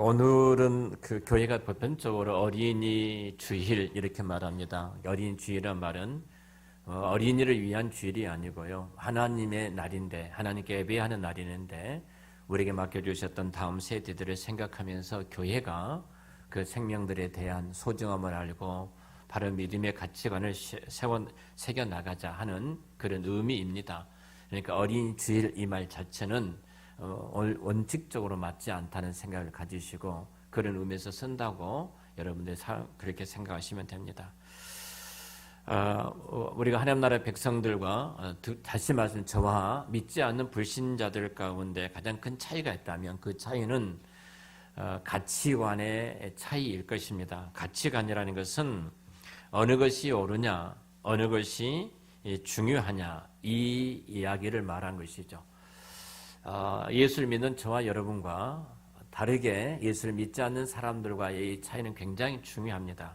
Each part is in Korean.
오늘은 그 교회가 보편적으로 어린이 주일 이렇게 말합니다. 어린이 주일이란 말은 어린이를 위한 주일이 아니고요. 하나님의 날인데, 하나님께 예배하는 날이는데 우리에게 맡겨주셨던 다음 세대들을 생각하면서 교회가 그 생명들에 대한 소중함을 알고 바른 믿음의 가치관을 새겨나가자 하는 그런 의미입니다. 그러니까 어린이 주일 이 말 자체는 원칙적으로 맞지 않다는 생각을 가지시고 그런 의미에서 쓴다고 여러분들이 그렇게 생각하시면 됩니다. 우리가 하나님 나라의 백성들과 다시 말씀 저와 믿지 않는 불신자들 가운데 가장 큰 차이가 있다면 그 차이는 가치관의 차이일 것입니다. 가치관이라는 것은 어느 것이 옳으냐, 어느 것이 중요하냐 이 이야기를 말한 것이죠. 예수를 믿는 저와 여러분과 다르게 예수를 믿지 않는 사람들과의 차이는 굉장히 중요합니다.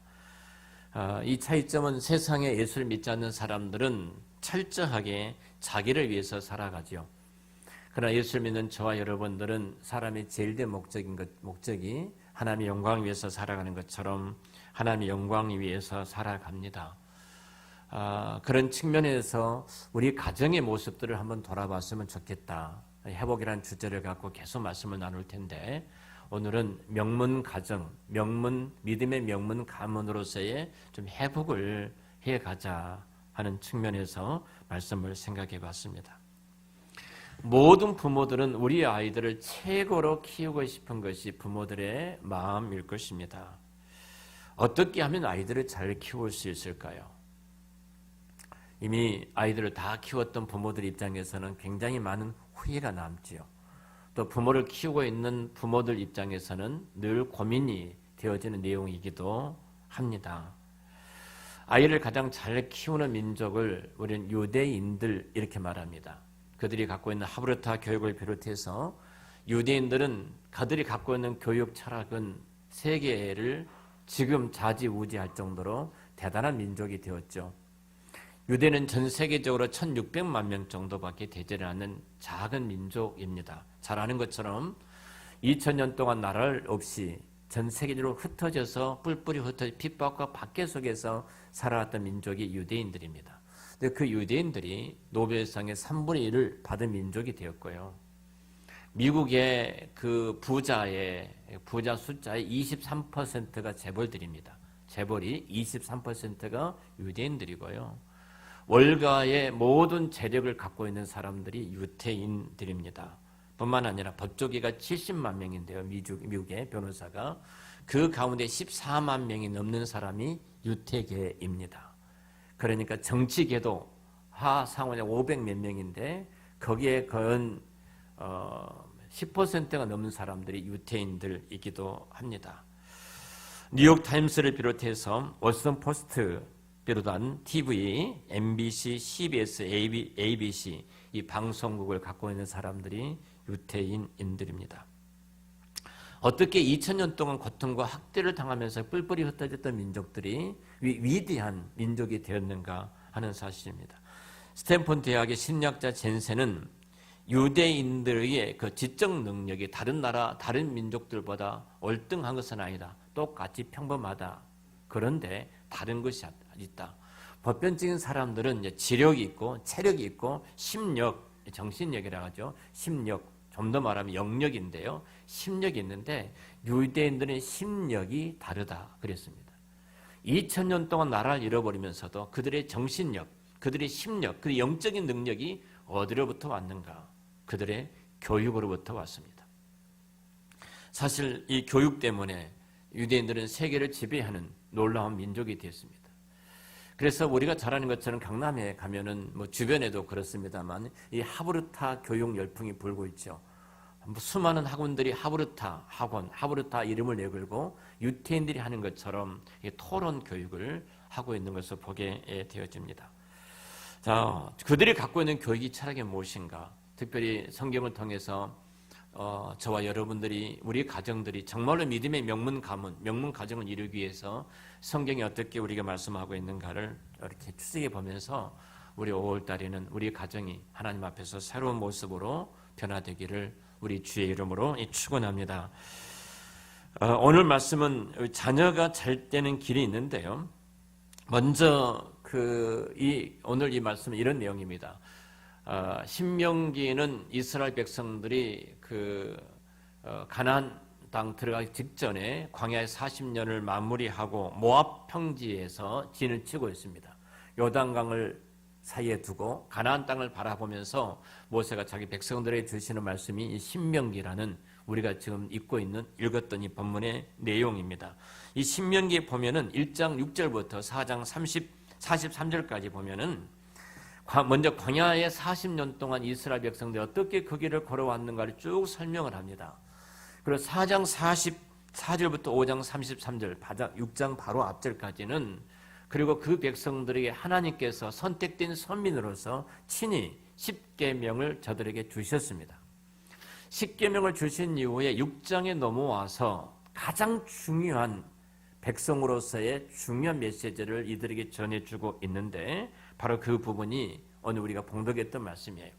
이 차이점은 세상에 예수를 믿지 않는 사람들은 철저하게 자기를 위해서 살아가죠. 그러나 예수를 믿는 저와 여러분들은 사람의 제일된 목적이 하나님의 영광을 위해서 살아가는 것처럼 하나님의 영광을 위해서 살아갑니다. 그런 측면에서 우리 가정의 모습들을 한번 돌아봤으면 좋겠다. 회복이라는 주제를 갖고 계속 말씀을 나눌 텐데 오늘은 명문 가정, 믿음의 명문 가문으로서의 좀 회복을 해가자 하는 측면에서 말씀을 생각해 봤습니다. 모든 부모들은 우리 아이들을 최고로 키우고 싶은 것이 부모들의 마음일 것입니다. 어떻게 하면 아이들을 잘 키울 수 있을까요? 이미 아이들을 다 키웠던 부모들 입장에서는 굉장히 많은 후회가 남지요. 또 부모를 키우고 있는 부모들 입장에서는 늘 고민이 되어지는 내용이기도 합니다. 아이를 가장 잘 키우는 민족을 우리는 유대인들 이렇게 말합니다. 그들이 갖고 있는 하브르타 교육을 비롯해서 유대인들은 그들이 갖고 있는 교육 철학은 세계를 지금 좌지우지할 정도로 대단한 민족이 되었죠. 유대는 전 세계적으로 1600만 명 정도밖에 되지 않는 작은 민족입니다. 잘 아는 것처럼 2000년 동안 나라를 없이 전 세계적으로 흩어져서 뿔뿔이 흩어져 핍박과 박해 속에서 살아왔던 민족이 유대인들입니다. 근데 그 유대인들이 노벨상의 3분의 1을 받은 민족이 되었고요. 미국의 그 부자 숫자의 23%가 재벌들입니다. 재벌이 23%가 유대인들이고요. 월가의 모든 재력을 갖고 있는 사람들이 유태인들입니다. 뿐만 아니라 법조계가 70만 명인데요. 미국의 변호사가 그 가운데 14만 명이 넘는 사람이 유태계입니다. 그러니까 정치계도 하상원에 500 몇 명인데 거기에 거의 10%가 넘는 사람들이 유태인들이기도 합니다. 뉴욕타임스를 비롯해서 워싱턴 포스트 비롯한 TV, MBC, CBS, ABC 이 방송국을 갖고 있는 사람들이 유태인인들입니다. 어떻게 2000년 동안 고통과 학대를 당하면서 뿔뿔이 흩어졌던 민족들이 위대한 민족이 되었는가 하는 사실입니다. 스탠포드 대학의 심리학자 젠센은 유대인들의 그 지적 능력이 다른 나라, 다른 민족들보다 월등한 것은 아니다. 똑같이 평범하다. 그런데 다른 것이 있다. 보편적인 사람들은 이제 지력이 있고 체력이 있고 심력, 정신력이라고 하죠. 심력, 좀 더 말하면 영력인데요. 심력이 있는데 유대인들은 심력이 다르다 그랬습니다. 2000년 동안 나라를 잃어버리면서도 그들의 정신력, 그들의 심력, 그들의 영적인 능력이 어디로부터 왔는가? 그들의 교육으로부터 왔습니다. 사실 이 교육 때문에 유대인들은 세계를 지배하는 놀라운 민족이 되었습니다. 그래서 우리가 잘 아는 것처럼 강남에 가면은 뭐 주변에도 그렇습니다만 이 하브르타 교육 열풍이 불고 있죠. 수많은 학원들이 하브르타 학원, 하브르타 이름을 내걸고 유태인들이 하는 것처럼 토론 교육을 하고 있는 것을 보게 되어집니다. 자, 그들이 갖고 있는 교육이 철학이 무엇인가? 특별히 성경을 통해서 저와 여러분들이 우리 가정들이 정말로 믿음의 명문 가정을 이루기 위해서 성경이 어떻게 우리가 말씀하고 있는가를 이렇게 추적해 보면서 우리 5월달에는 우리 가정이 하나님 앞에서 새로운 모습으로 변화되기를 우리 주의 이름으로 축원합니다. 오늘 말씀은 자녀가 잘 되는 길이 있는데요. 먼저 오늘 이 말씀은 이런 내용입니다. 신명기는 이스라엘 백성들이 가나안 땅 들어가기 직전에 광야의 40년을 마무리하고 모압 평지에서 진을 치고 있습니다. 요단강을 사이에 두고 가나안 땅을 바라보면서 모세가 자기 백성들에게 주시는 말씀이 이 신명기라는 우리가 지금 읽었던 이 본문의 내용입니다. 이 신명기에 보면은 1장 6절부터 4장 43절까지 보면은 먼저 광야에 40년 동안 이스라엘 백성들이 어떻게 그 길을 걸어왔는가를 쭉 설명을 합니다. 그리고 4장 44절부터 5장 33절, 6장 바로 앞절까지는 그리고 그 백성들에게 하나님께서 선택된 선민으로서 친히 십계명을 저들에게 주셨습니다. 십계명을 주신 이후에 6장에 넘어와서 가장 중요한 백성으로서의 중요한 메시지를 이들에게 전해주고 있는데 바로 그 부분이 오늘 우리가 봉독했던 말씀이에요.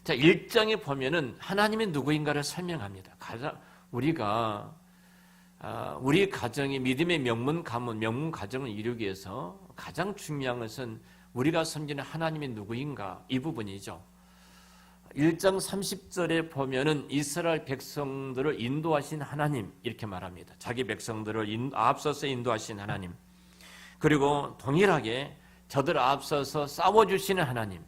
자, 1장에 보면은 하나님이 누구인가를 설명합니다. 우리 가정이 믿음의 명문 가정을 이루기 위해서 가장 중요한 것은 우리가 섬기는 하나님이 누구인가 이 부분이죠. 1장 30절에 보면은 이스라엘 백성들을 인도하신 하나님 이렇게 말합니다. 자기 백성들을 앞서서 인도하신 하나님. 그리고 동일하게 저들 앞서서 싸워주시는 하나님.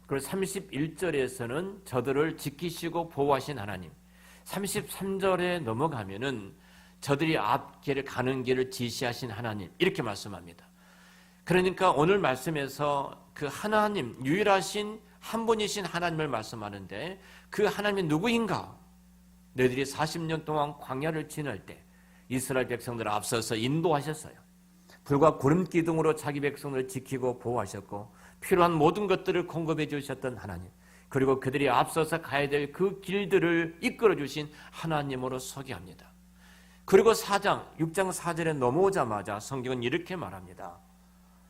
그리고 31절에서는 저들을 지키시고 보호하신 하나님. 33절에 넘어가면은 저들이 앞길을 가는 길을 지시하신 하나님 이렇게 말씀합니다. 그러니까 오늘 말씀에서 그 하나님 유일하신 한 분이신 하나님을 말씀하는데 그 하나님이 누구인가? 너희들이 40년 동안 광야를 지날 때 이스라엘 백성들을 앞서서 인도하셨어요. 불과 구름 기둥으로 자기 백성들을 지키고 보호하셨고 필요한 모든 것들을 공급해 주셨던 하나님, 그리고 그들이 앞서서 가야 될 그 길들을 이끌어 주신 하나님으로 소개합니다. 그리고 6장 4절에 넘어오자마자 성경은 이렇게 말합니다.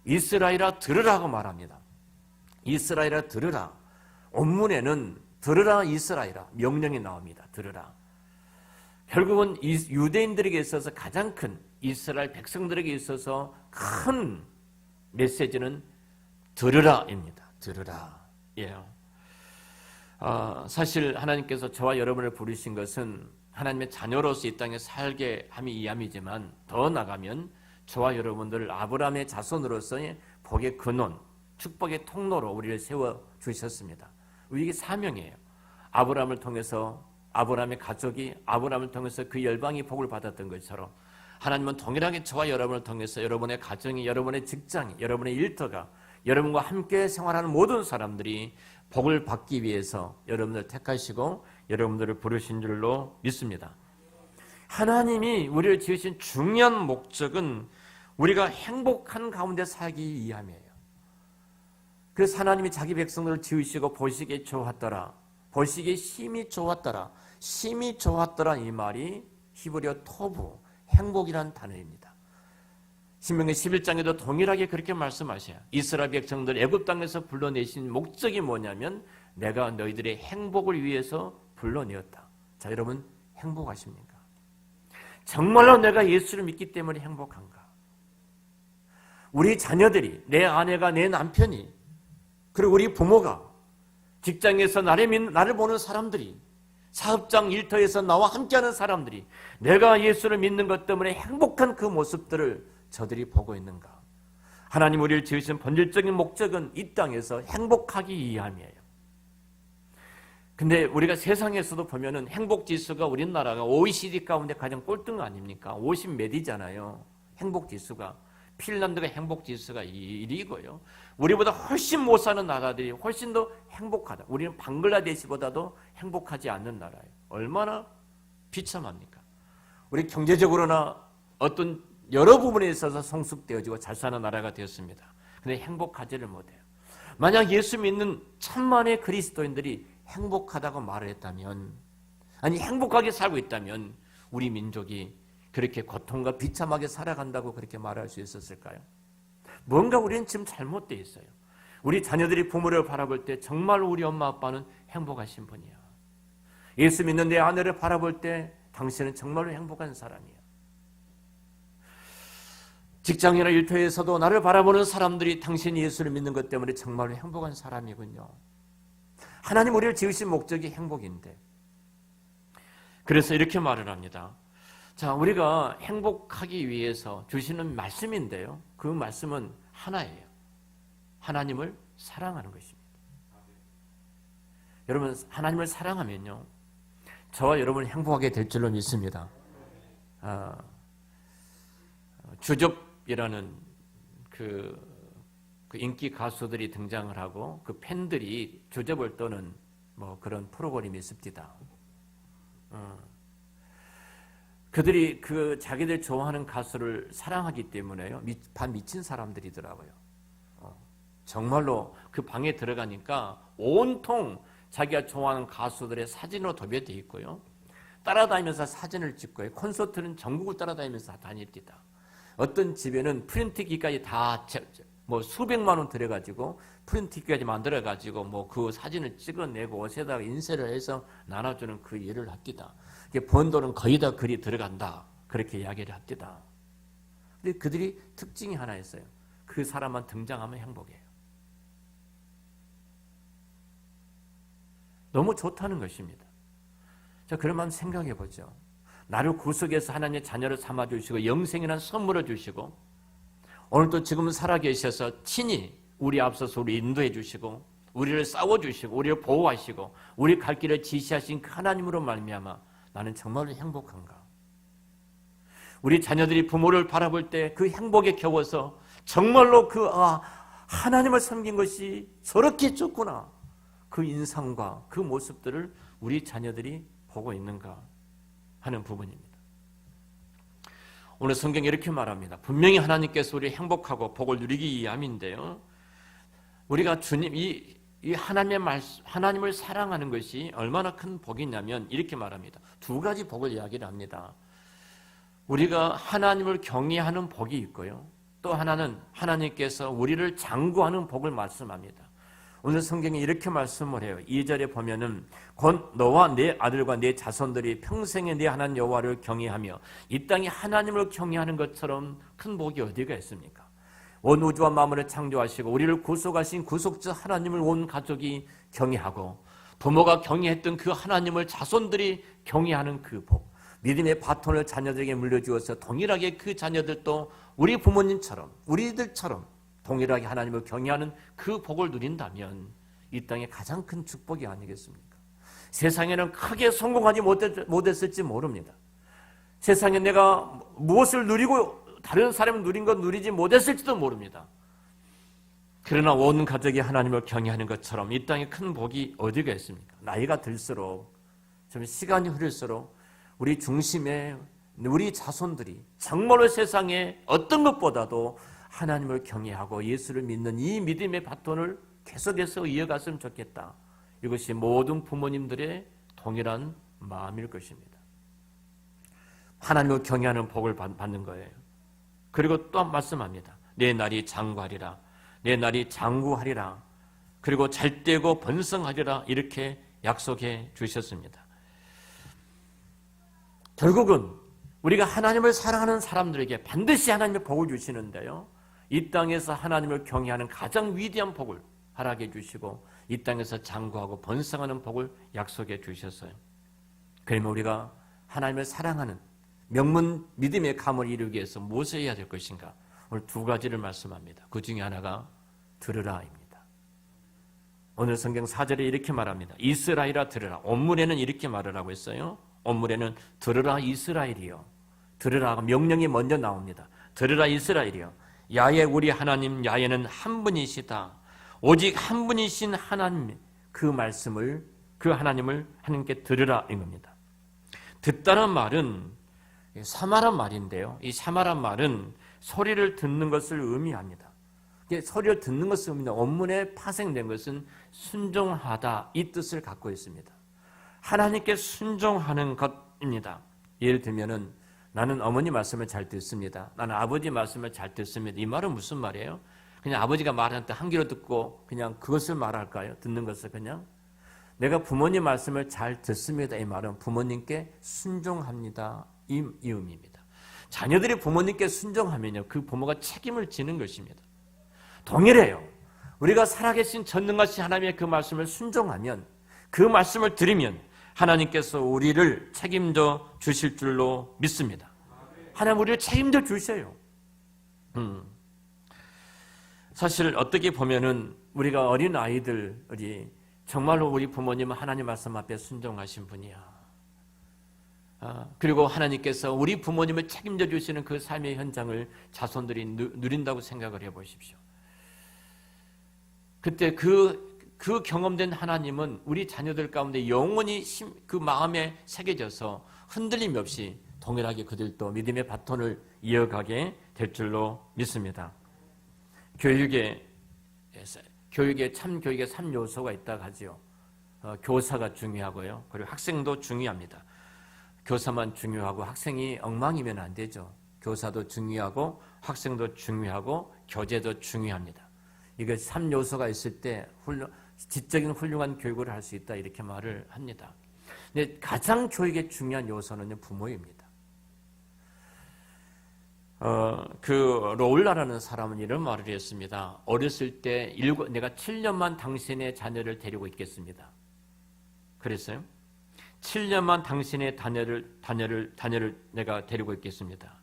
이스라엘아 들으라고 말합니다. 이스라엘아 들으라. 원문에는 들으라 이스라엘아 명령이 나옵니다. 들으라. 결국은 유대인들에게 있어서 가장 큰 이스라엘 백성들에게 있어서 큰 메시지는 들으라입니다. 들으라. 예. 사실 하나님께서 저와 여러분을 부르신 것은 하나님의 자녀로서 이 땅에 살게 함이 이함이지만 더 나가면 저와 여러분들을 아브라함의 자손으로서의 복의 근원, 축복의 통로로 우리를 세워주셨습니다. 이게 사명이에요. 아브라함을 통해서 아브라함의 가족이 아브라함을 통해서 그 열방이 복을 받았던 것처럼 하나님은 동일하게 저와 여러분을 통해서 여러분의 가정이, 여러분의 직장이, 여러분의 일터가, 여러분과 함께 생활하는 모든 사람들이 복을 받기 위해서 여러분을 택하시고 여러분들을 부르신 줄로 믿습니다. 하나님이 우리를 지으신 중요한 목적은 우리가 행복한 가운데 살기 위함이에요. 그래서 하나님이 자기 백성들을 지으시고 보시기에 좋았더라. 보시기에 심히 좋았더라. 심히 좋았더라 이 말이 히브리어 토부, 행복이란 단어입니다. 신명기 11장에도 동일하게 그렇게 말씀하셔요. 이스라엘 백성들 애굽 땅에서 불러내신 목적이 뭐냐면 내가 너희들의 행복을 위해서 불러내었다. 자, 여러분 행복하십니까? 정말로 내가 예수를 믿기 때문에 행복한가? 우리 자녀들이, 내 아내가, 내 남편이, 그리고 우리 부모가, 직장에서 나를 보는 사람들이, 사업장 일터에서 나와 함께하는 사람들이 내가 예수를 믿는 것 때문에 행복한 그 모습들을 저들이 보고 있는가? 하나님 우리를 지으신 본질적인 목적은 이 땅에서 행복하기 위함이에요. 근데 우리가 세상에서도 보면은 행복지수가 우리나라가 OECD 가운데 가장 꼴등 아닙니까? 50 몇이잖아요. 행복지수가. 핀란드가 행복지수가 1위고요. 우리보다 훨씬 못 사는 나라들이 훨씬 더 행복하다. 우리는 방글라데시보다도 행복하지 않는 나라예요. 얼마나 비참합니까? 우리 경제적으로나 어떤 여러 부분에 있어서 성숙되어지고 잘 사는 나라가 되었습니다. 그런데 행복하지를 못해요. 만약 예수 믿는 천만의 그리스도인들이 행복하다고 말을 했다면, 아니 행복하게 살고 있다면 우리 민족이 그렇게 고통과 비참하게 살아간다고 그렇게 말할 수 있었을까요? 뭔가 우리는 지금 잘못되어 있어요. 우리 자녀들이 부모를 바라볼 때 정말 우리 엄마 아빠는 행복하신 분이야. 예수 믿는 내 아내를 바라볼 때 당신은 정말로 행복한 사람이야. 직장이나 일터에서도 나를 바라보는 사람들이 당신이 예수를 믿는 것 때문에 정말로 행복한 사람이군요. 하나님 우리를 지으신 목적이 행복인데, 그래서 이렇게 말을 합니다. 자, 우리가 행복하기 위해서 주시는 말씀인데요, 그 말씀은 하나예요. 하나님을 사랑하는 것입니다. 여러분, 하나님을 사랑하면요, 저와 여러분은 행복하게 될 줄로 믿습니다. 주접이라는 그 인기 가수들이 등장을 하고 그 팬들이 주접을 떠는 뭐 그런 프로그램이 있습니다. 그들이 그 자기들 좋아하는 가수를 사랑하기 때문에요, 반 미친 사람들이더라고요. 정말로 그 방에 들어가니까 온통 자기가 좋아하는 가수들의 사진으로 도배되어 있고요, 따라다니면서 사진을 찍고요, 콘서트는 전국을 따라다니면서 다닙니다. 어떤 집에는 프린트기까지 다 뭐 수백만 원 들여가지고 프린트기까지 만들어가지고 뭐 그 사진을 찍어내고 옷에다가 인쇄를 해서 나눠주는 그 일을 합니다. 번 돈은 거의 다 글이 들어간다, 그렇게 이야기를 합니다. 근데 그들이 특징이 하나 있어요. 그 사람만 등장하면 행복해요. 너무 좋다는 것입니다. 자, 그러면 생각해 보죠. 나를 구속해서 하나님의 자녀를 삼아주시고 영생이라는 선물을 주시고, 오늘도 지금 살아계셔서 친히 우리 앞서서 우리 인도해 주시고, 우리를 싸워주시고, 우리를 보호하시고, 우리 갈 길을 지시하신 그 하나님으로 말미암아 나는 정말로 행복한가? 우리 자녀들이 부모를 바라볼 때 그 행복에 겨워서 정말로 하나님을 섬긴 것이 저렇게 좋구나, 그 인상과 그 모습들을 우리 자녀들이 보고 있는가 하는 부분입니다. 오늘 성경이 이렇게 말합니다. 분명히 하나님께서 우리 행복하고 복을 누리기 위함인데요, 우리가 주님, 이 하나님을 사랑하는 것이 얼마나 큰 복이냐면 이렇게 말합니다. 두 가지 복을 이야기를 합니다. 우리가 하나님을 경외하는 복이 있고요, 또 하나는 하나님께서 우리를 장구하는 복을 말씀합니다. 오늘 성경에 이렇게 말씀을 해요. 2절에 보면은 곧 너와 내 아들과 내 자손들이 평생에 내 하나님 여호와를 경외하며 이 땅에 하나님을 경외하는 것처럼 큰 복이 어디가 있습니까? 온 우주와 만물을 창조하시고 우리를 구속하신 구속자 하나님을 온 가족이 경외하고, 부모가 경외했던 그 하나님을 자손들이 경외하는 그 복, 믿음의 바톤을 자녀들에게 물려주어서 동일하게 그 자녀들도 우리 부모님처럼 우리들처럼 동일하게 하나님을 경외하는 그 복을 누린다면 이 땅의 가장 큰 축복이 아니겠습니까? 세상에는 크게 성공하지 못했을지 모릅니다. 세상에 내가 무엇을 누리고 다른 사람이 누린 것 누리지 못했을지도 모릅니다. 그러나 온 가족이 하나님을 경외하는 것처럼 이 땅에 큰 복이 어디가 있습니까? 나이가 들수록, 좀 시간이 흐를수록 우리 중심에 우리 자손들이 정말로 세상에 어떤 것보다도 하나님을 경외하고 예수를 믿는 이 믿음의 바톤을 계속해서 이어갔으면 좋겠다. 이것이 모든 부모님들의 동일한 마음일 것입니다. 하나님을 경외하는 복을 받는 거예요. 그리고 또 말씀합니다. 내 날이 장구하리라, 내 날이 장구하리라, 그리고 잘되고 번성하리라, 이렇게 약속해 주셨습니다. 결국은 우리가 하나님을 사랑하는 사람들에게 반드시 하나님의 복을 주시는데요, 이 땅에서 하나님을 경외하는 가장 위대한 복을 허락해 주시고 이 땅에서 장구하고 번성하는 복을 약속해 주셨어요. 그러면 우리가 하나님을 사랑하는 명문 믿음의 감을 이루기 위해서 무엇을 해야 될 것인가? 오늘 두 가지를 말씀합니다. 그 중에 하나가 들으라입니다. 오늘 성경 4절에 이렇게 말합니다. 이스라엘아 들으라. 원문에는 이렇게 말을 하고 있어요. 원문에는 들으라 이스라엘이요, 들으라 명령이 먼저 나옵니다. 들으라 이스라엘이요, 야훼 우리 하나님 야훼는 한 분이시다. 오직 한 분이신 하나님, 그 말씀을, 그 하나님을 하나님께 들으라 인 겁니다. 듣다는 말은 사마란 말인데요, 이 사마란 말은 소리를 듣는 것을 의미합니다. 소리를 듣는 것을 의미합니다. 원문에 파생된 것은 순종하다, 이 뜻을 갖고 있습니다. 하나님께 순종하는 것입니다. 예를 들면은 나는 어머니 말씀을 잘 듣습니다, 나는 아버지 말씀을 잘 듣습니다. 이 말은 무슨 말이에요? 그냥 아버지가 말할 때 한 귀로 듣고 그냥 그것을 말할까요? 듣는 것을 그냥? 내가 부모님 말씀을 잘 듣습니다. 이 말은 부모님께 순종합니다. 이 의미입니다. 자녀들이 부모님께 순종하면요, 그 부모가 책임을 지는 것입니다. 동일해요. 우리가 살아계신 전능하신 하나님의 그 말씀을 순종하면, 그 말씀을 들으면 하나님께서 우리를 책임져 주실 줄로 믿습니다. 하나님 우리를 책임져 주셔요. 사실 어떻게 보면은 우리가 어린 아이들이 정말로 우리 부모님은 하나님 말씀 앞에 순종하신 분이야. 그리고 하나님께서 우리 부모님을 책임져 주시는 그 삶의 현장을 자손들이 누린다고 생각을 해보십시오. 그때 그 경험된 하나님은 우리 자녀들 가운데 영원히 그 마음에 새겨져서 흔들림 없이 동일하게 그들도 믿음의 바톤을 이어가게 될 줄로 믿습니다. 교육에 참 교육에 3요소가 있다고 하지요. 교사가 중요하고요. 그리고 학생도 중요합니다. 교사만 중요하고 학생이 엉망이면 안 되죠. 교사도 중요하고 학생도 중요하고 교재도 중요합니다. 이게 3요소가 있을 때 지적인 훌륭한 교육을 할 수 있다 이렇게 말을 합니다. 근데 가장 교육의 중요한 요소는 부모입니다. 그 로울라라는 사람은 이런 말을 했습니다. 어렸을 때 내가 7년만 당신의 자녀를 데리고 있겠습니다. 그랬어요? 7년만 당신의 자녀를 내가 데리고 있겠습니다.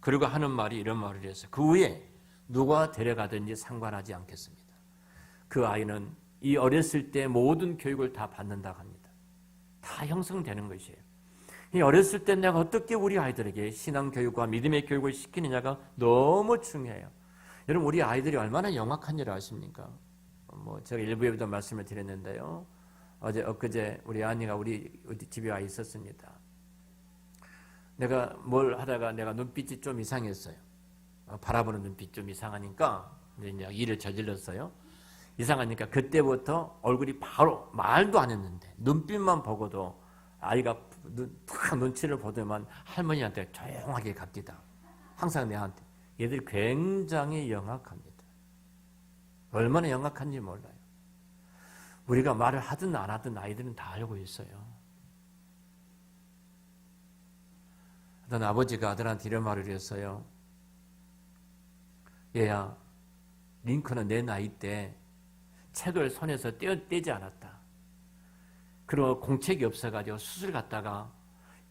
그리고 하는 말이 이런 말을 했어요. 그 후에 누가 데려가든지 상관하지 않겠습니다. 그 아이는 이 어렸을 때 모든 교육을 다 받는다고 합니다. 다 형성되는 것이에요. 이 어렸을 때 내가 어떻게 우리 아이들에게 신앙교육과 믿음의 교육을 시키느냐가 너무 중요해요. 여러분 우리 아이들이 얼마나 영악한 줄 아십니까? 제가 일부에도 말씀을 드렸는데요. 엊그제 우리 아내가 우리 집에 와 있었습니다. 내가 뭘 하다가 내가 눈빛이 좀 이상했어요. 바라보는 눈빛 좀 이상하니까 이제 일을 저질렀어요. 이상하니까 그때부터 얼굴이 바로 말도 안 했는데 눈빛만 보고도 아이가 눈치를 보더만 할머니한테 조용하게 갑니다. 항상 내한테. 얘들이 굉장히 영악합니다. 얼마나 영악한지 몰라요. 우리가 말을 하든 안 하든 아이들은 다 알고 있어요. 어떤 아버지가 아들한테 이런 말을 했어요. 얘야, 링컨은 내 나이 때 책을 손에서 떼지 않았다. 그리고 공책이 없어가지고 수술 갔다가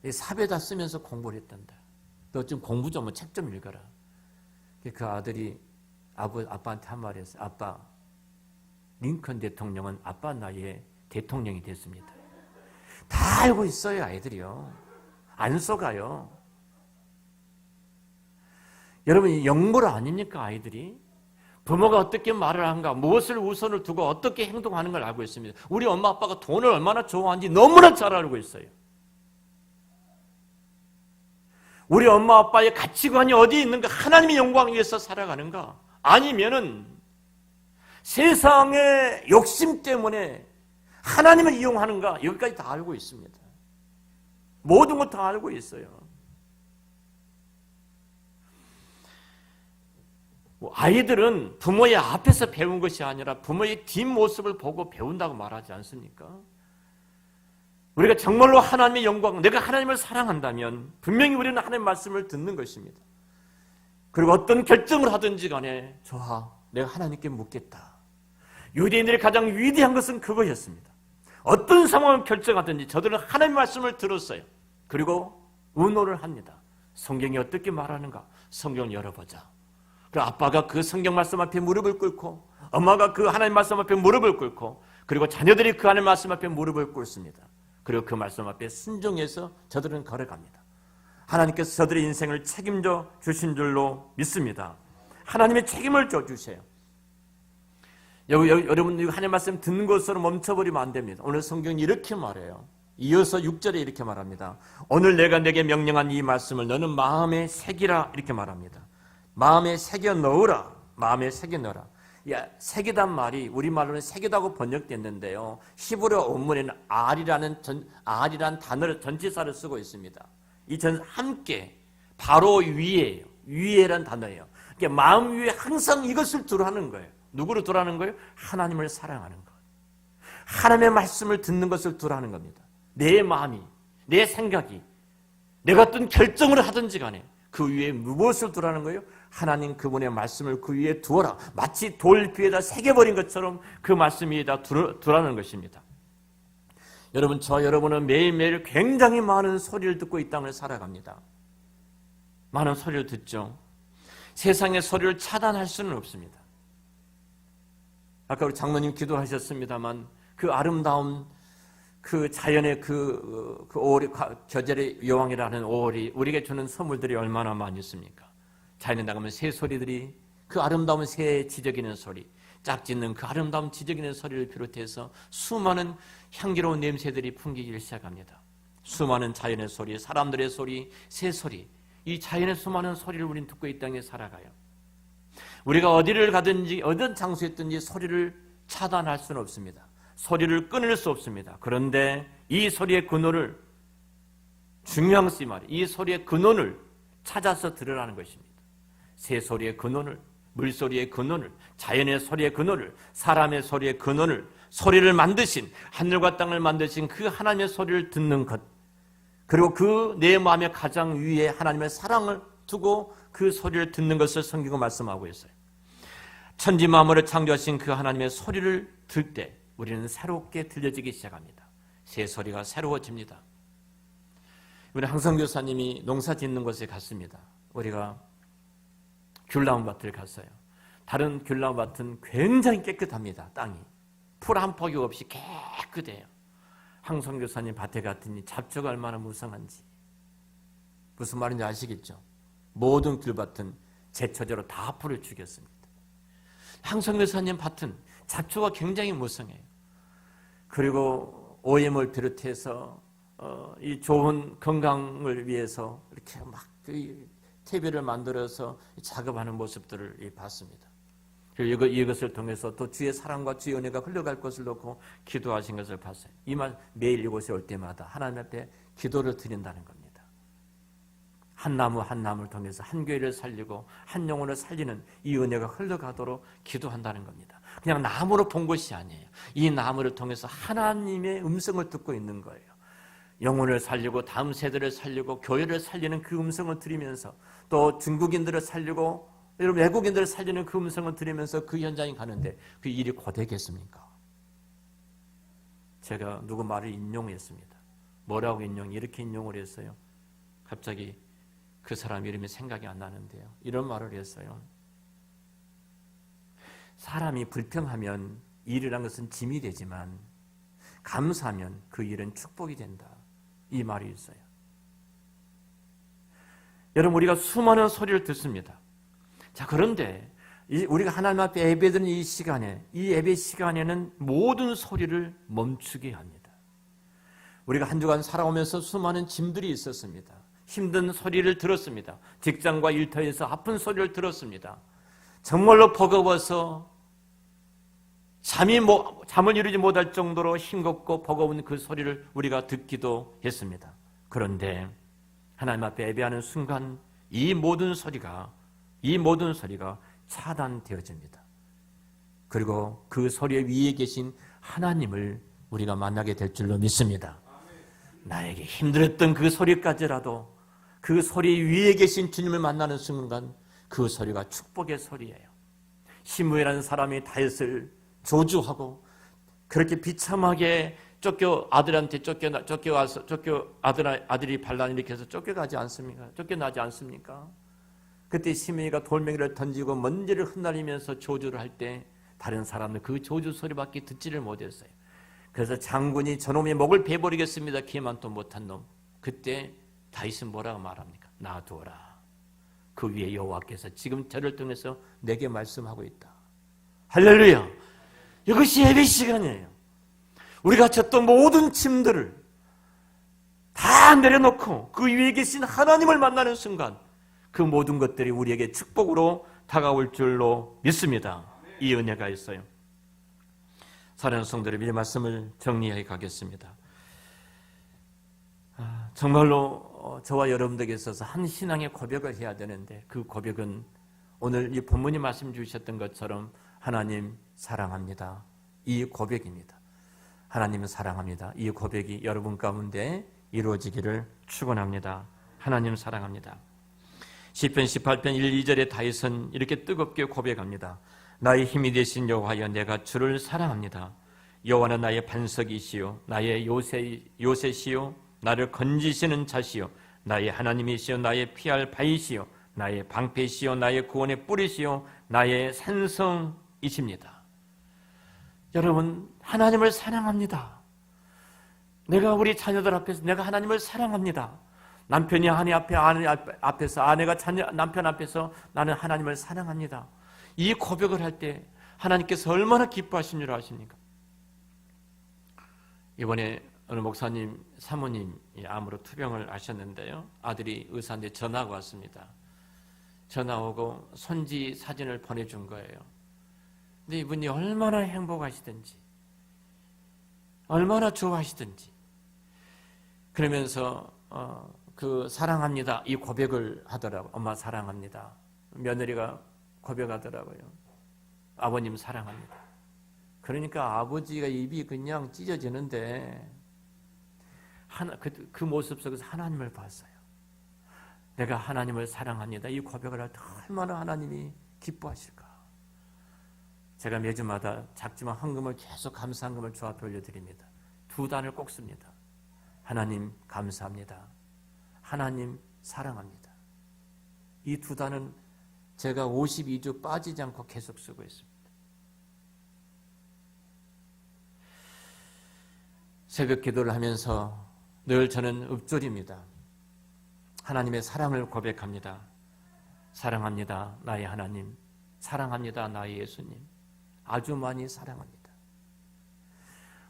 삽에다 쓰면서 공부를 했단다. 너 좀 공부 좀, 책 좀 읽어라. 그 아들이 아빠한테 한 말이 했어요. 아빠, 링컨 대통령은 아빠 나이에 대통령이 됐습니다. 다 알고 있어요, 아이들이요. 안 속아요. 여러분, 영물 아닙니까, 아이들이? 부모가 어떻게 말을 한가, 무엇을 우선을 두고 어떻게 행동하는 걸 알고 있습니다. 우리 엄마 아빠가 돈을 얼마나 좋아하는지 너무나 잘 알고 있어요. 우리 엄마 아빠의 가치관이 어디에 있는가, 하나님의 영광을 위해서 살아가는가, 아니면은 세상의 욕심 때문에 하나님을 이용하는가, 여기까지 다 알고 있습니다. 모든 것 다 알고 있어요. 아이들은 부모의 앞에서 배운 것이 아니라 부모의 뒷모습을 보고 배운다고 말하지 않습니까? 우리가 정말로 하나님의 영광, 내가 하나님을 사랑한다면 분명히 우리는 하나님의 말씀을 듣는 것입니다. 그리고 어떤 결정을 하든지 간에 좋아, 내가 하나님께 묻겠다. 유대인들이 가장 위대한 것은 그거였습니다. 어떤 상황을 결정하든지 저들은 하나님의 말씀을 들었어요. 그리고 의논을 합니다. 성경이 어떻게 말하는가? 성경을 열어보자. 그 아빠가 그 성경 말씀 앞에 무릎을 꿇고, 엄마가 그 하나님 말씀 앞에 무릎을 꿇고, 그리고 자녀들이 그 하나님 말씀 앞에 무릎을 꿇습니다. 그리고 그 말씀 앞에 순종해서 저들은 걸어갑니다. 하나님께서 저들의 인생을 책임져 주신 줄로 믿습니다. 하나님의 책임을 져 주세요. 여러분, 하나님 말씀 듣는 것으로 멈춰버리면 안 됩니다. 오늘 성경이 이렇게 말해요. 이어서 6절에 이렇게 말합니다. 오늘 내가 내게 명령한 이 말씀을 너는 마음에 새기라, 이렇게 말합니다. 마음에 새겨 넣으라. 마음에 새겨 넣으라. 새기단 말이 우리말로는 새기다고 번역됐는데요. 히브리어 원문에는 알이라는 단어를 전치사를 쓰고 있습니다. 이 전 함께 바로 위에요. 위에란 단어예요. 그러니까 마음 위에 항상 이것을 두라는 거예요. 누구를 두라는 거예요? 하나님을 사랑하는 것. 하나님의 말씀을 듣는 것을 두라는 겁니다. 내 마음이, 내 생각이, 내가 어떤 결정을 하든지 간에 그 위에 무엇을 두라는 거예요? 하나님 그분의 말씀을 그 위에 두어라. 마치 돌비에다 새겨버린 것처럼 그 말씀 위에다 두라는 것입니다. 여러분, 여러분은 매일매일 굉장히 많은 소리를 듣고 이 땅을 살아갑니다. 많은 소리를 듣죠. 세상의 소리를 차단할 수는 없습니다. 아까 우리 장로님 기도하셨습니다만 그 아름다운 그 자연의 그 5월 계절의 여왕이라는 5월이 우리에게 주는 선물들이 얼마나 많이 있습니까? 자연에 나가면 새 소리들이, 그 아름다운 새의 지저귀는 소리, 짝짓는 그 아름다운 지저귀는 소리를 비롯해서 수많은 향기로운 냄새들이 풍기기 시작합니다. 수많은 자연의 소리, 사람들의 소리, 새 소리, 이 자연의 수많은 소리를 우리는 듣고 이 땅에 살아가요. 우리가 어디를 가든지 어떤 장소에 있든지 소리를 차단할 수는 없습니다. 소리를 끊을 수 없습니다. 그런데 이 소리의 근원을, 중요한 것이 말이에요. 이 소리의 근원을 찾아서 들으라는 것입니다. 새 소리의 근원을, 물소리의 근원을, 자연의 소리의 근원을, 사람의 소리의 근원을, 소리를 만드신, 하늘과 땅을 만드신 그 하나님의 소리를 듣는 것, 그리고 그 내 마음의 가장 위에 하나님의 사랑을 두고 그 소리를 듣는 것을 성경은 말씀하고 있어요. 천지 만물을 창조하신 그 하나님의 소리를 들 때 우리는 새롭게 들려지기 시작합니다. 새 소리가 새로워집니다. 우리 항성 교사님이 농사 짓는 곳에 갔습니다. 우리가 귤나무 밭을 갔어요. 다른 귤나무 밭은 굉장히 깨끗합니다. 땅이 풀 한 폭이 없이 깨끗해요. 항성 교사님 밭에 갔더니 잡초가 얼마나 무성한지, 무슨 말인지 아시겠죠? 모든 귤밭은 제초제로 다 풀을 죽였습니다. 항성 교사님 밭은 잡초가 굉장히 무성해요. 그리고 오염을 비롯해서 이 좋은 건강을 위해서 이렇게 막 퇴비를 만들어서 작업하는 모습들을 봤습니다. 그리고 이것을 통해서 또 주의 사랑과 주의 은혜가 흘러갈 것을 놓고 기도하신 것을 봤어요. 이 말 매일 이곳에 올 때마다 하나님 앞에 기도를 드린다는 겁니다. 한 나무 한 나무를 통해서 한 교회를 살리고 한 영혼을 살리는 이 은혜가 흘러가도록 기도한다는 겁니다. 그냥 나무로 본 것이 아니에요. 이 나무를 통해서 하나님의 음성을 듣고 있는 거예요. 영혼을 살리고 다음 세대를 살리고 교회를 살리는 그 음성을 들으면서 또 중국인들을 살리고 여러분 외국인들을 살리는 그 음성을 들으면서 그 현장에 가는데 그 일이 고되겠습니까? 제가 누구 말을 인용했습니다. 뭐라고 이렇게 인용을 했어요. 갑자기 그 사람 이름이 생각이 안 나는데요. 이런 말을 했어요. 사람이 불평하면 일이란 것은 짐이 되지만 감사하면 그 일은 축복이 된다. 이 말이 있어요. 여러분, 우리가 수많은 소리를 듣습니다. 자, 그런데 우리가 하나님 앞에 예배드리는 이 시간에, 이 예배 시간에는 모든 소리를 멈추게 합니다. 우리가 한 주간 살아오면서 수많은 짐들이 있었습니다. 힘든 소리를 들었습니다. 직장과 일터에서 아픈 소리를 들었습니다. 정말로 버거워서 잠을 이루지 못할 정도로 싱겁고 버거운 그 소리를 우리가 듣기도 했습니다. 그런데 하나님 앞에 예배하는 순간 이 모든 소리가 차단되어집니다. 그리고 그 소리 위에 계신 하나님을 우리가 만나게 될 줄로 믿습니다. 나에게 힘들었던 그 소리까지라도 그 소리 위에 계신 주님을 만나는 순간 그 소리가 축복의 소리예요. 시므이라는 사람이 다윗을 저주하고 그렇게 비참하게 아들한테 쫓겨와서 아들이 반란 일으켜서 쫓겨나지 않습니까? 그때 시므이가 돌멩이를 던지고 먼지를 흩날리면서 저주를 할 때 다른 사람들 그 저주 소리밖에 듣지를 못했어요. 그래서 장군이 저놈의 목을 베버리겠습니다. 기만도 못한 놈. 그때 다윗은 뭐라고 말합니까? 놔두어라. 그 위에 여호와께서 지금 저를 통해서 내게 말씀하고 있다. 할렐루야. 이것이 예배 시간이에요. 우리가 졌던 모든 짐들을 다 내려놓고 그 위에 계신 하나님을 만나는 순간 그 모든 것들이 우리에게 축복으로 다가올 줄로 믿습니다. 이 은혜가 있어요. 사랑하는 성도들, 이 말씀을 정리해 가겠습니다. 정말로 저와 여러분들에게 있어서 한 신앙의 고백을 해야 되는데 그 고백은 오늘 이 본문이 말씀 주셨던 것처럼 하나님 사랑합니다. 이 고백입니다. 하나님은 사랑합니다. 이 고백이 여러분 가운데 이루어지기를 축원합니다. 하나님 사랑합니다. 시편 18편 1, 2절에 다윗은 이렇게 뜨겁게 고백합니다. 나의 힘이 되신 여호와여, 내가 주를 사랑합니다. 여호와는 나의 반석이시요 나의 요새시요 나를 건지시는 자시요 나의 하나님이시요 나의 피할 바이시요 나의 방패시요 나의 구원의 뿌리시요 나의 산성이십니다. 여러분, 하나님을 사랑합니다. 내가 우리 자녀들 앞에서 내가 하나님을 사랑합니다. 남편이 아내 앞에서 아내가 남편 앞에서 나는 하나님을 사랑합니다. 이 고백을 할 때 하나님께서 얼마나 기뻐하신 줄 아십니까? 이번에 어느 목사님 사모님이 암으로 투병을 하셨는데요. 아들이 의사한테 전화가 왔습니다. 전화 오고 손지 사진을 보내준 거예요. 근데 이분이 얼마나 행복하시든지 얼마나 좋아하시든지 그러면서 그 사랑합니다 이 고백을 하더라고요. 엄마 사랑합니다. 며느리가 고백하더라고요. 아버님 사랑합니다. 그러니까 아버지가 입이 그냥 찢어지는데 그 모습 속에서 하나님을 봤어요. 내가 하나님을 사랑합니다. 이 고백을 할 때 얼마나 하나님이 기뻐하실까. 제가 매주마다 작지만 헌금을 계속 감사헌금을 주 앞에 올려드립니다. 2단을 꼭 씁니다. 하나님 감사합니다. 하나님 사랑합니다. 이 2단은 제가 52주 빠지지 않고 계속 쓰고 있습니다. 새벽 기도를 하면서 늘 저는 읊조립니다. 하나님의 사랑을 고백합니다. 사랑합니다. 나의 하나님. 사랑합니다. 나의 예수님. 아주 많이 사랑합니다.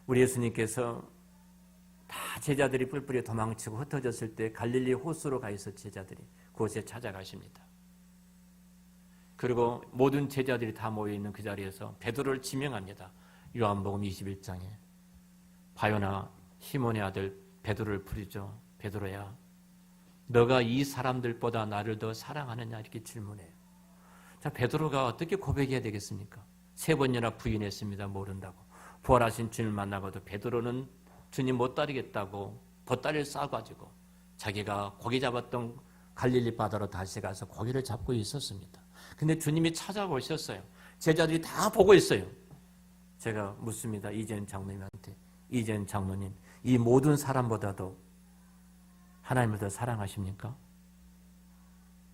우리 예수님께서 다 제자들이 뿔뿔이 도망치고 흩어졌을 때 갈릴리 호수로 가 있어 제자들이 그곳에 찾아가십니다. 그리고 모든 제자들이 다 모여있는 그 자리에서 베드로를 지명합니다. 요한복음 21장에 바요나 시몬의 아들 베드로를 부르죠. 베드로야, 너가 이 사람들보다 나를 더 사랑하느냐 이렇게 질문해요. 자, 베드로가 어떻게 고백해야 되겠습니까? 3번이나 부인했습니다. 모른다고. 부활하신 주님을 만나고도 베드로는 주님 못 따르겠다고 보따리를 싸가지고 자기가 고기 잡았던 갈릴리 바다로 다시 가서 고기를 잡고 있었습니다. 근데 주님이 찾아오셨어요. 제자들이 다 보고 있어요. 제가 묻습니다. 이재현 장로님한테. 이재현 장로님, 이 모든 사람보다도 하나님을 더 사랑하십니까?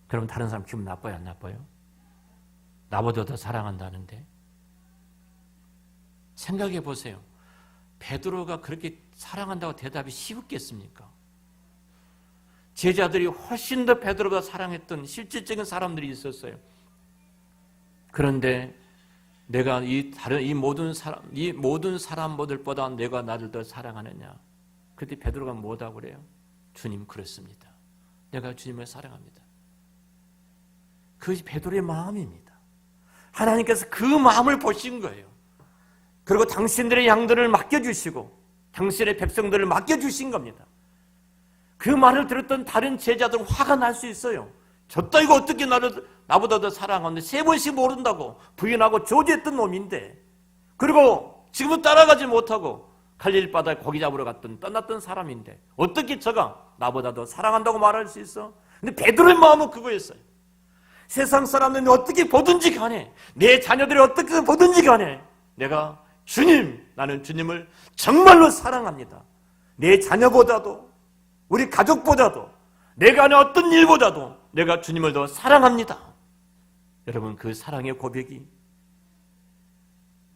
그럼 다른 사람 기분 나빠요, 안 나빠요? 나보다 더 사랑한다는데? 생각해 보세요. 베드로가 그렇게 사랑한다고 대답이 쉬웠겠습니까? 제자들이 훨씬 더 베드로가 사랑했던 실질적인 사람들이 있었어요. 그런데 내가 이 모든 사람들보다 내가 나를 더 사랑하느냐? 그때 베드로가 뭐라고 그래요? 주님, 그렇습니다. 내가 주님을 사랑합니다. 그것이 베드로의 마음입니다. 하나님께서 그 마음을 보신 거예요. 그리고 당신들의 양들을 맡겨주시고 당신의 백성들을 맡겨주신 겁니다. 그 말을 들었던 다른 제자들은 화가 날 수 있어요. 저 따위가 어떻게 나보다 더 사랑하는데 3번씩 모른다고 부인하고 저주했던 놈인데, 그리고 지금은 따라가지 못하고 갈릴리 바다에 고기 잡으러 떠났던 사람인데 어떻게 저가 나보다 더 사랑한다고 말할 수 있어? 근데 베드로의 마음은 그거였어요. 세상 사람들은 어떻게 보든지 간에, 내 자녀들이 어떻게 보든지 간에 나는 주님을 정말로 사랑합니다. 내 자녀보다도 우리 가족보다도 내가 하는 어떤 일보다도 내가 주님을 더 사랑합니다. 여러분, 그 사랑의 고백이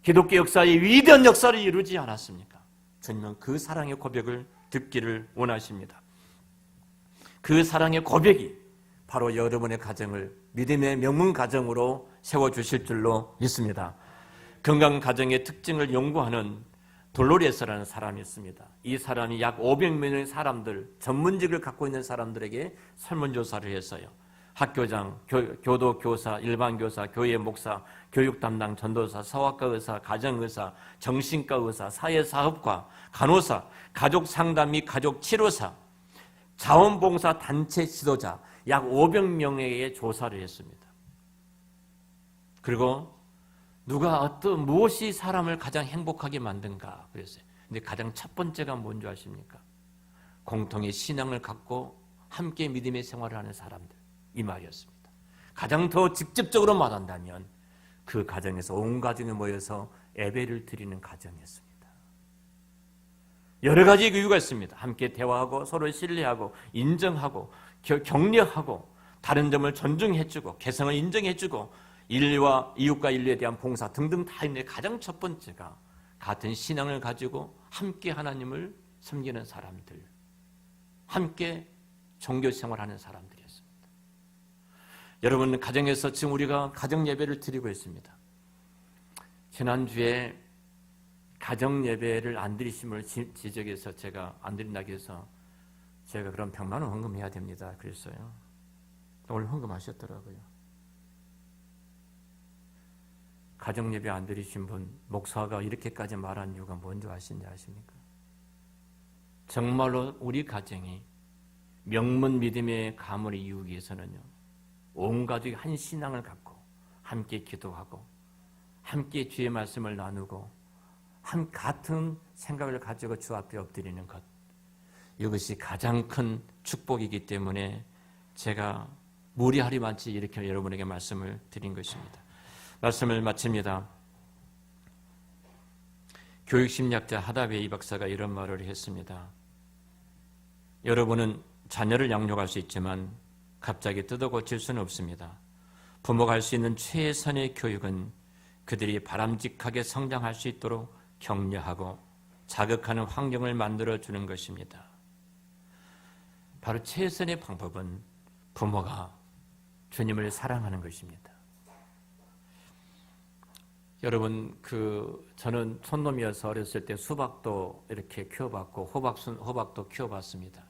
기독교 역사의 위대한 역사를 이루지 않았습니까? 주님은 그 사랑의 고백을 듣기를 원하십니다. 그 사랑의 고백이 바로 여러분의 가정을 믿음의 명문 가정으로 세워주실 줄로 믿습니다. 건강 가정의 특징을 연구하는 돌로레스라는 사람이 있습니다. 이 사람이 약 500명의 사람들, 전문직을 갖고 있는 사람들에게 설문조사를 했어요. 학교장, 교도교사, 일반교사, 교회 목사, 교육 담당, 전도사, 성악과 의사, 가정의사, 정신과 의사, 사회사업가, 간호사, 가족 상담 및 가족 치료사, 자원봉사 단체 지도자 약 500명에게 조사를 했습니다. 그리고 무엇이 사람을 가장 행복하게 만든가 그랬어요. 근데 가장 첫 번째가 뭔지 아십니까? 공통의 신앙을 갖고 함께 믿음의 생활을 하는 사람들, 이 말이었습니다. 가장 더 직접적으로 말한다면 그 가정에서 온 가정이 모여서 예배를 드리는 가정이었습니다. 여러 가지 이유가 있습니다. 함께 대화하고 서로 신뢰하고 인정하고 격려하고 다른 점을 존중해주고 개성을 인정해주고 인류와 이웃과 인류에 대한 봉사 등등 다 있는데 가장 첫 번째가 같은 신앙을 가지고 함께 하나님을 섬기는 사람들, 함께 종교 생활하는 사람들이었습니다. 여러분, 가정에서 지금 우리가 가정 예배를 드리고 있습니다. 지난주에 가정 예배를 안 드리심을 지적해서 제가 안 드린다고 해서 제가 그럼 100만 원 헌금해야 됩니다. 그랬어요. 오늘 헌금하셨더라고요. 가정 예배 안 드리신 분, 목사가 이렇게까지 말한 이유가 뭔지 아십니까? 정말로 우리 가정이 명문 믿음의 가문을 이루기 위해서는요, 온 가족이 한 신앙을 갖고 함께 기도하고 함께 주의 말씀을 나누고 같은 생각을 가지고 주 앞에 엎드리는 것, 이것이 가장 큰 축복이기 때문에 제가 무리하리만치 이렇게 여러분에게 말씀을 드린 것입니다. 말씀을 마칩니다. 교육심리학자 하다베이 박사가 이런 말을 했습니다. 여러분은 자녀를 양육할 수 있지만 갑자기 뜯어 고칠 수는 없습니다. 부모가 할 수 있는 최선의 교육은 그들이 바람직하게 성장할 수 있도록 격려하고 자극하는 환경을 만들어주는 것입니다. 바로 최선의 방법은 부모가 주님을 사랑하는 것입니다. 여러분, 저는 촌놈이어서 어렸을 때 수박도 이렇게 키워봤고 호박도 키워봤습니다.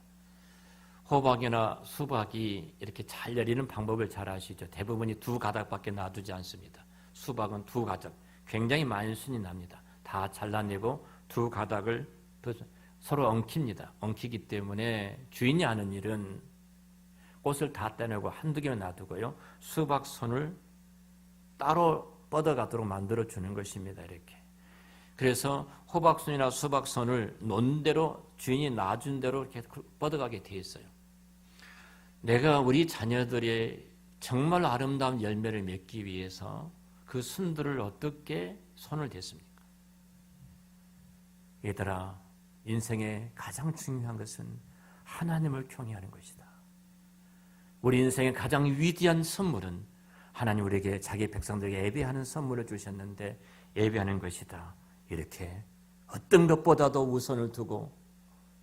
호박이나 수박이 이렇게 잘 열리는 방법을 잘 아시죠? 대부분이 2가닥밖에 놔두지 않습니다. 수박은 2가닥, 굉장히 많은 순이 납니다. 다 잘라내고 2가닥을 서로 엉킵니다. 엉키기 때문에 주인이 하는 일은 꽃을 다 떼내고 한두 개만 놔두고요, 수박선을 따로 뻗어가도록 만들어주는 것입니다. 이렇게. 그래서 호박순이나 수박선을 놓은 대로, 주인이 놔준 대로 이렇게 뻗어가게 돼 있어요. 내가 우리 자녀들의 정말 아름다운 열매를 맺기 위해서 그 순들을 어떻게 손을 댔습니까? 얘들아, 인생의 가장 중요한 것은 하나님을 경외하는 것이다. 우리 인생의 가장 위대한 선물은 하나님 우리에게 자기 백성들에게 예배하는 선물을 주셨는데 예배하는 것이다. 이렇게 어떤 것보다도 우선을 두고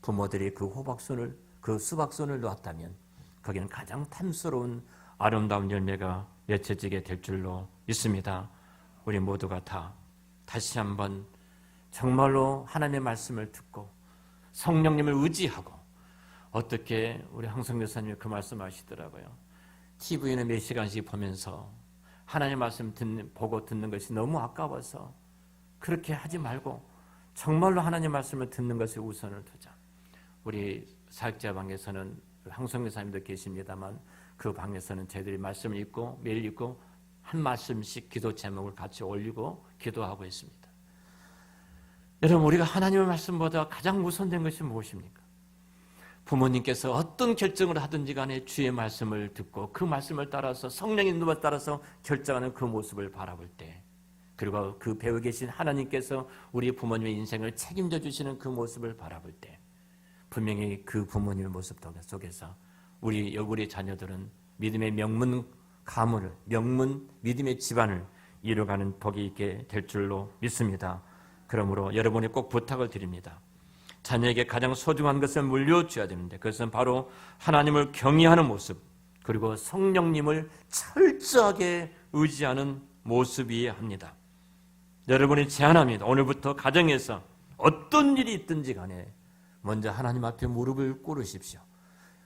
부모들이 그 호박순을, 그 수박순을 놓았다면 거기는 가장 탐스러운 아름다운 열매가 맺혀지게 될 줄로 믿습니다. 우리 모두가 다시 한번 정말로 하나님의 말씀을 듣고 성령님을 의지하고, 어떻게 우리 항성 교사님이 그 말씀하시더라고요. TV는 몇 시간씩 보면서 하나님 말씀 보고 듣는 것이 너무 아까워서 그렇게 하지 말고 정말로 하나님 말씀을 듣는 것에 우선을 두자. 우리 사역자 방에서는 항성 교사님도 계십니다만 그 방에서는 저희들이 말씀을 읽고 매일 읽고 한 말씀씩 기도 제목을 같이 올리고 기도하고 있습니다. 여러분, 우리가 하나님의 말씀보다 가장 우선된 것이 무엇입니까? 부모님께서 어떤 결정을 하든지 간에 주의 말씀을 듣고 그 말씀을 따라서 성령의 눈을 따라서 결정하는 그 모습을 바라볼 때, 그리고 그 배우 계신 하나님께서 우리 부모님의 인생을 책임져 주시는 그 모습을 바라볼 때, 분명히 그 부모님의 모습 속에서 우리 자녀들은 믿음의 명문 가문을, 명문 믿음의 집안을 이루어가는 복이 있게 될 줄로 믿습니다. 그러므로 여러분이 꼭 부탁을 드립니다. 자녀에게 가장 소중한 것을 물려줘야 되는데, 그것은 바로 하나님을 경외하는 모습, 그리고 성령님을 철저하게 의지하는 모습이어야 합니다. 여러분이 제안합니다. 오늘부터 가정에서 어떤 일이 있든지 간에 먼저 하나님 앞에 무릎을 꿇으십시오.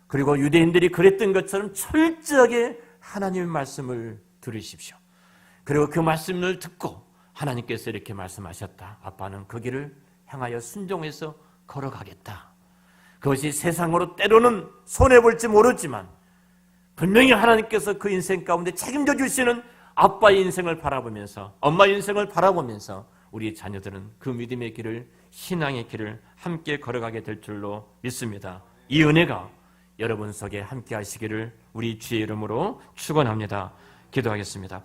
그리고 유대인들이 그랬던 것처럼 철저하게 하나님의 말씀을 들으십시오. 그리고 그 말씀을 듣고 하나님께서 이렇게 말씀하셨다. 아빠는 그 길을 향하여 순종해서 걸어가겠다. 그것이 세상으로 때로는 손해볼지 모르지만 분명히 하나님께서 그 인생 가운데 책임져 주시는 아빠의 인생을 바라보면서, 엄마의 인생을 바라보면서 우리 자녀들은 그 믿음의 길을, 신앙의 길을 함께 걸어가게 될 줄로 믿습니다. 이 은혜가 여러분 속에 함께 하시기를 우리 주의 이름으로 축원합니다. 기도하겠습니다.